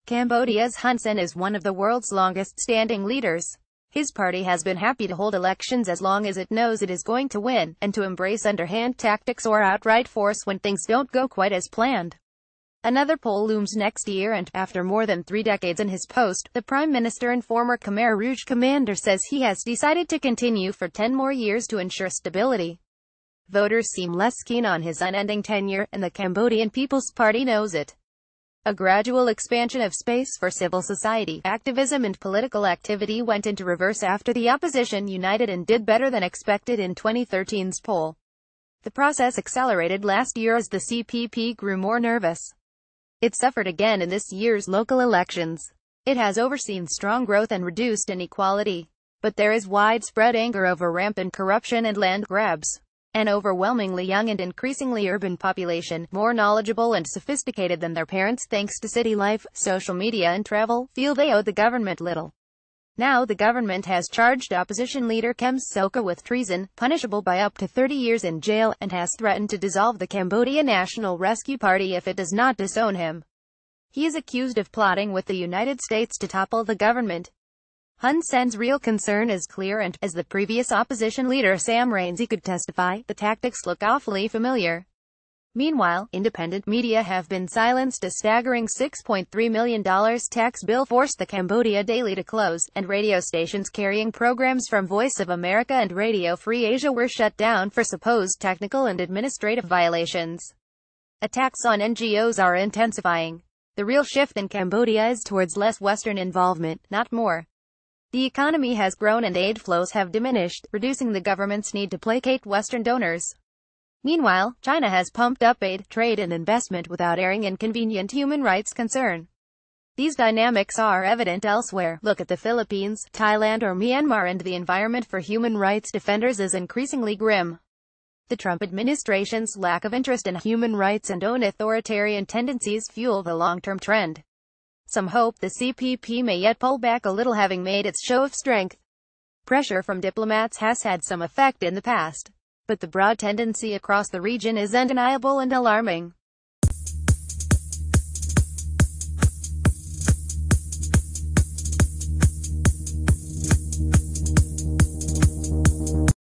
Cambodia's Hun Sen is one of the world's longest-standing leaders. His party has been happy to hold elections as long as it knows it is going to win, and to embrace underhand tactics or outright force when things don't go quite as planned. Another poll looms next year and, after more than 3 decades in his post, the Prime Minister and former Khmer Rouge commander says he has decided to continue for 10 more years to ensure stability. Voters seem less keen on his unending tenure, and the Cambodian People's Party knows it. A gradual expansion of space for civil society, activism and political activity went into reverse after the opposition united and did better than expected in 2013's poll. The process accelerated last year as the CPP grew more nervous. It suffered again in this year's local elections. It has overseen strong growth and reduced inequality. But there is widespread anger over rampant corruption and land grabs. An overwhelmingly young and increasingly urban population, more knowledgeable and sophisticated than their parents thanks to city life, social media and travel, feel they owe the government little. Now the government has charged opposition leader Kem Sokha with treason, punishable by up to 30 years in jail, and has threatened to dissolve the Cambodia National Rescue Party if it does not disown him. He is accused of plotting with the United States to topple the government. Hun Sen's real concern is clear and, as the previous opposition leader Sam Rainsy could testify, the tactics look awfully familiar. Meanwhile, independent media have been silenced. A staggering $6.3 million tax bill forced the Cambodia Daily to close, and radio stations carrying programs from Voice of America and Radio Free Asia were shut down for supposed technical and administrative violations. Attacks on NGOs are intensifying. The real shift in Cambodia is towards less Western involvement, not more. The economy has grown and aid flows have diminished, reducing the government's need to placate Western donors. Meanwhile, China has pumped up aid, trade and investment without airing inconvenient human rights concern. These dynamics are evident elsewhere. Look at the Philippines, Thailand or Myanmar, and the environment for human rights defenders is increasingly grim. The Trump administration's lack of interest in human rights and own authoritarian tendencies fuel the long-term trend. Some hope the CPP may yet pull back a little, having made its show of strength. Pressure from diplomats has had some effect in the past, but the broad tendency across the region is undeniable and alarming.